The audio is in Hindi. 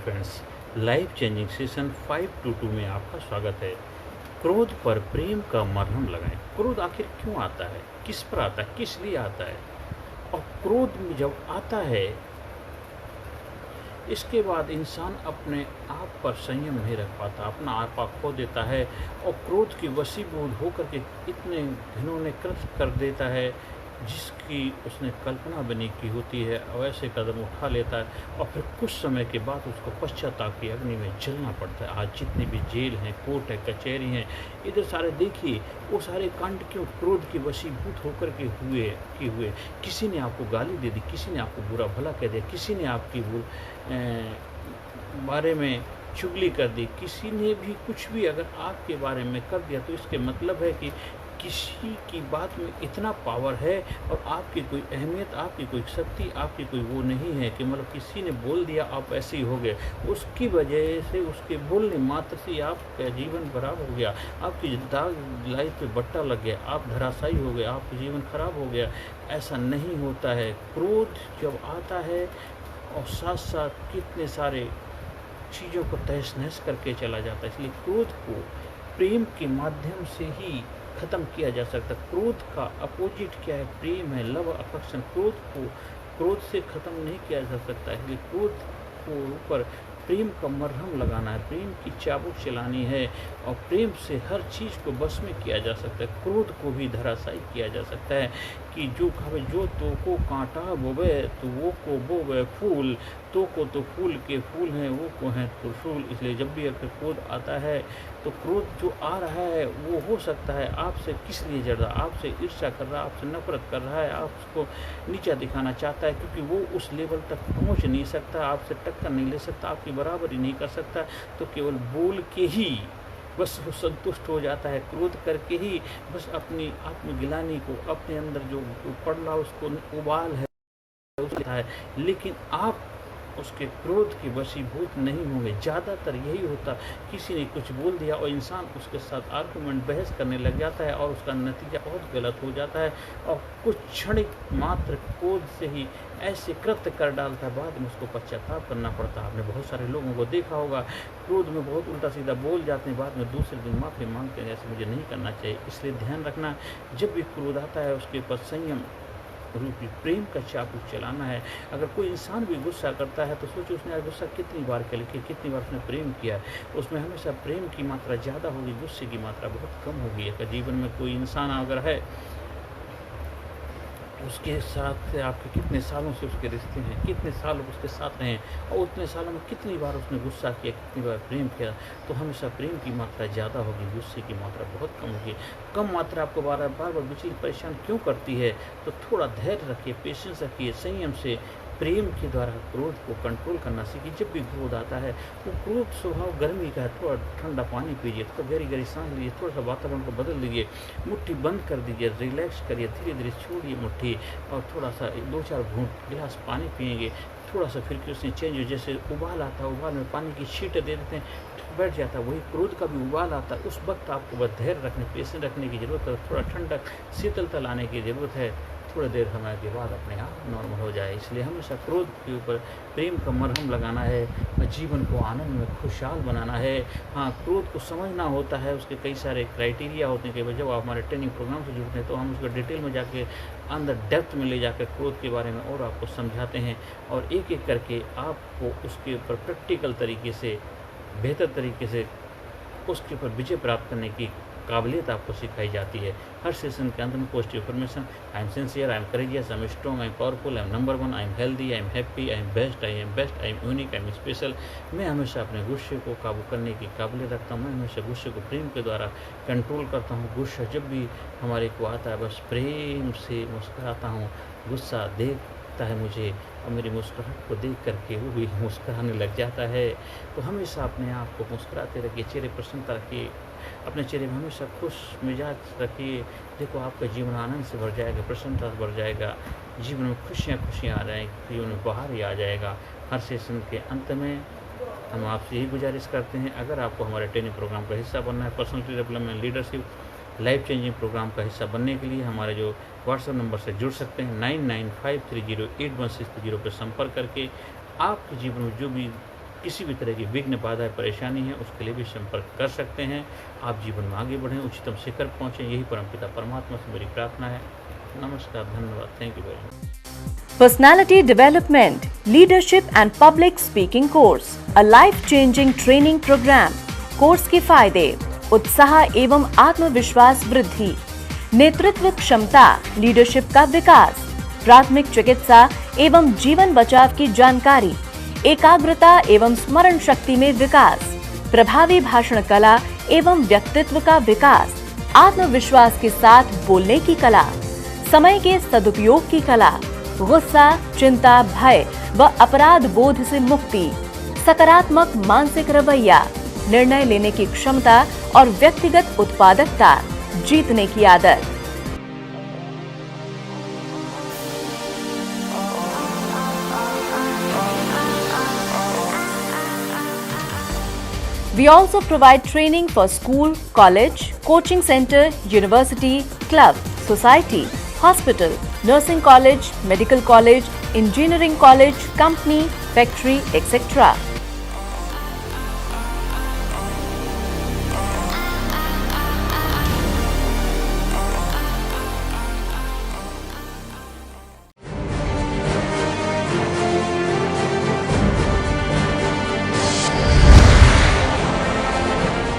फ्रेंड्स, लाइफ चेंजिंग सेशन 522 में आपका स्वागत है। क्रोध पर प्रेम का मरहम लगाएं। क्रोध आखिर क्यों आता है, किस पर आता है, किस लिए आता है? और क्रोध में जब आता है, इसके बाद इंसान अपने आप पर संयम नहीं रख पाता, अपना आपा खो देता है और क्रोध की वशीभूत होकर के इतने घिनौने कृत्य कर देता है जिसकी उसने कल्पना भी नहीं की होती है, और ऐसे कदम उठा लेता है और फिर कुछ समय के बाद उसको पश्चाताप की अग्नि में जलना पड़ता है। आज जितनी भी जेल हैं, कोर्ट है, कचहरी हैं, इधर सारे देखिए, वो सारे कांड क्यों? क्रोध की वशीभूत होकर के हुए। किसी ने आपको गाली दे दी, किसी ने आपको बुरा भला कह दिया, किसी ने आपकी बारे में चुगली कर दी, किसी ने भी कुछ भी अगर आपके बारे में कर दिया, तो इसके मतलब है कि किसी की बात में इतना पावर है और आपकी कोई अहमियत, आपकी कोई शक्ति, आपकी कोई वो नहीं है कि मतलब किसी ने बोल दिया आप ऐसे ही हो गए, उसकी वजह से, उसके बोलने मात्र से आपका जीवन खराब हो गया, आपकी दाग लाइफ पे बट्टा लग गया, आप धराशायी हो गए, आपका जीवन खराब हो गया। ऐसा नहीं होता है। क्रोध जब आता है और साथ साथ कितने सारे चीज़ों को तहस नहस करके चला जाता है। इसलिए क्रोध को प्रेम के माध्यम से ही ख़त्म किया जा सकता है। क्रोध का अपोजिट क्या है? प्रेम है, लव, अफेक्शन। क्रोध से ख़त्म नहीं किया जा सकता है। इसलिए क्रोध को ऊपर प्रेम का मरहम लगाना है, प्रेम की चाबुक चलानी है और प्रेम से हर चीज़ को बस में किया जा सकता है। क्रोध को भी धराशायी किया जा सकता है कि जो कहे जो तो को कांटा बोवे तो वो को बोवे फूल, तो को तो फूल के फूल हैं, वो को हैं त्रिशूल। इसलिए जब भी अगर क्रोध आता है तो क्रोध जो आ रहा है वो हो सकता है आपसे किस लिए जड़ रहा, आपसे ईर्ष्या कर रहा, आपसे नफरत कर रहा है, आपको नीचा दिखाना चाहता है, क्योंकि वो उस लेवल तक पहुंच नहीं सकता, आपसे टक्कर नहीं ले सकता, आपकी बराबरी नहीं कर सकता। तो केवल बोल के ही बस वो संतुष्ट हो जाता है, क्रोध करके ही बस अपनी आत्मगिलानी को, अपने अंदर जो पड़ रहा उसको उबाल है उसका है, लेकिन आप उसके क्रोध के वशीभूत नहीं होंगे। ज़्यादातर यही होता, किसी ने कुछ बोल दिया और इंसान उसके साथ आर्गुमेंट, बहस करने लग जाता है और उसका नतीजा बहुत गलत हो जाता है और कुछ क्षणिक मात्र क्रोध से ही ऐसे कृत्य कर डालता है, बाद में उसको पश्चाताप करना पड़ता है। आपने बहुत सारे लोगों को देखा होगा, क्रोध में बहुत उल्टा सीधा बोल जाते हैं, बाद में दूसरे दिन माफ़ी मांगते हैं, ऐसे मुझे नहीं करना चाहिए। इसलिए ध्यान रखना, जब भी क्रोध आता है उसके ऊपर संयम रूपी प्रेम का चाबुक चलाना है। अगर कोई इंसान भी गुस्सा करता है तो सोचो उसने गुस्सा कितनी बार किया, लेकिन कितनी बार उसने प्रेम किया है। उसमें हमेशा प्रेम की मात्रा ज़्यादा होगी, गुस्से की मात्रा बहुत कम होगी। अगर जीवन में कोई इंसान अगर है, उसके साथ आपके कितने सालों से उसके रिश्ते हैं, कितने साल उसके साथ रहे और उतने सालों में कितनी बार उसने गुस्सा किया, कितनी बार प्रेम किया, तो हमेशा प्रेम की मात्रा ज़्यादा होगी, गुस्से की मात्रा बहुत कम होगी। कम मात्रा आपको बार बार विचलित परेशान क्यों करती है? तो थोड़ा धैर्य रखिए, पेशेंस रखिए, संयम से प्रेम के द्वारा क्रोध को कंट्रोल करना सीखिए। जब भी क्रोध आता है तो क्रोध स्वभाव गर्मी का है, थोड़ा ठंडा पानी पीजिए, थोड़ा गहरी गहरी सांस लीजिए, थोड़ा सा वातावरण को बदल दीजिए, मुट्ठी बंद कर दीजिए, रिलैक्स करिए, धीरे धीरे छोड़िए मुट्ठी और थोड़ा सा 2-4 घूंट गिलास पानी पिएंगे, थोड़ा सा फिर उसमें चेंज हो, जैसे उबाल आता है, उबाल में पानी की छींटें दे देते हैं, बैठ जाता है। वही क्रोध का भी उबाल आता है, उस वक्त आपको बस धैर्य रखने, पेशेंस रखने की ज़रूरत है, थोड़ा ठंडक, शीतलता लाने की ज़रूरत है। थोड़ी देर समय के बाद अपने आप नॉर्मल हो जाए। इसलिए हमेशा क्रोध के ऊपर प्रेम का मरहम लगाना है, जीवन को आनंद में खुशहाल बनाना है। हाँ, क्रोध को समझना होता है, उसके कई सारे क्राइटेरिया होते हैं कि जब आप हमारे ट्रेनिंग प्रोग्राम से जुड़ते हैं तो हम उसको डिटेल में जाके अंदर डेप्थ में ले जाकर क्रोध के बारे में और आपको समझाते हैं और एक एक करके आपको उसके ऊपर प्रैक्टिकल तरीके से, बेहतर तरीके से उसके ऊपर विजय प्राप्त करने की काबिलियत आपको सिखाई जाती है। हर सेशन के अंत में positive information, I am sincere, I am courageous, I am strong, I am powerful, I am number 1, I am healthy, I am happy, I am best, I am best, I am unique, I am special. मैं हमेशा अपने गुस्से को काबू करने की काबिलियत रखता हूँ। मैं हमेशा गुस्से को प्रेम के द्वारा कंट्रोल करता हूँ। गुस्सा जब भी हमारे को आता है बस प्रेम से मुस्कुराता हूँ। गुस्सा देखता है मुझे और मेरी मुस्कुराहट को देख करके वो भी मुस्कुराने लग जाता है। तो हमेशा अपने आप को मुस्कुराते रखिए, चेहरे प्रसन्नता रखिए, अपने चेहरे में हमेशा खुश मिजाज रखिए। देखो आपका जीवन आनंद से भर जाएगा, प्रसन्नता से भर जाएगा, जीवन में खुशियाँ आ जाएंगी, जीवन में बाहर ही आ जाएगा। हर सेशन के अंत में हम आपसे यही गुजारिश करते हैं, अगर आपको हमारे ट्रेनिंग प्रोग्राम का हिस्सा बनना है, personality development, leadership, life changing programme का हिस्सा बनने के लिए हमारे जो व्हाट्सएप नंबर से जुड़ सकते हैं 9953081630 पर संपर्क करके आपके जीवन में जो भी किसी भी तरह की विघ्न बाधा परेशानी है उसके लिए भी संपर्क कर सकते हैं। आप जीवन में आगे बढ़ें, उच्चतम शिखर पहुँचें, यही परमपिता परमात्मा से मेरी प्रार्थना है। नमस्कार, धन्यवाद, thank you very much. Personality Development, Leadership and Public Speaking Course, a life-changing training program. Course के फायदे: उत्साह एवं आत्मविश्वास वृद्धि, नेतृत्व क्षमता, लीडरशिप का विकास, प्राथमिक चिकित्सा एवं जीवन बचाव की जानकारी, एकाग्रता एवं स्मरण शक्ति में विकास, प्रभावी भाषण कला एवं व्यक्तित्व का विकास, आत्मविश्वास के साथ बोलने की कला, समय के सदुपयोग की कला, गुस्सा, चिंता, भय व अपराध बोध से मुक्ति, सकारात्मक मानसिक रवैया, निर्णय लेने की क्षमता और व्यक्तिगत उत्पादकता, जीतने की आदत। We also provide training for school, college, coaching center, university, club, society, hospital, nursing college, medical college, engineering college, company, factory, etc.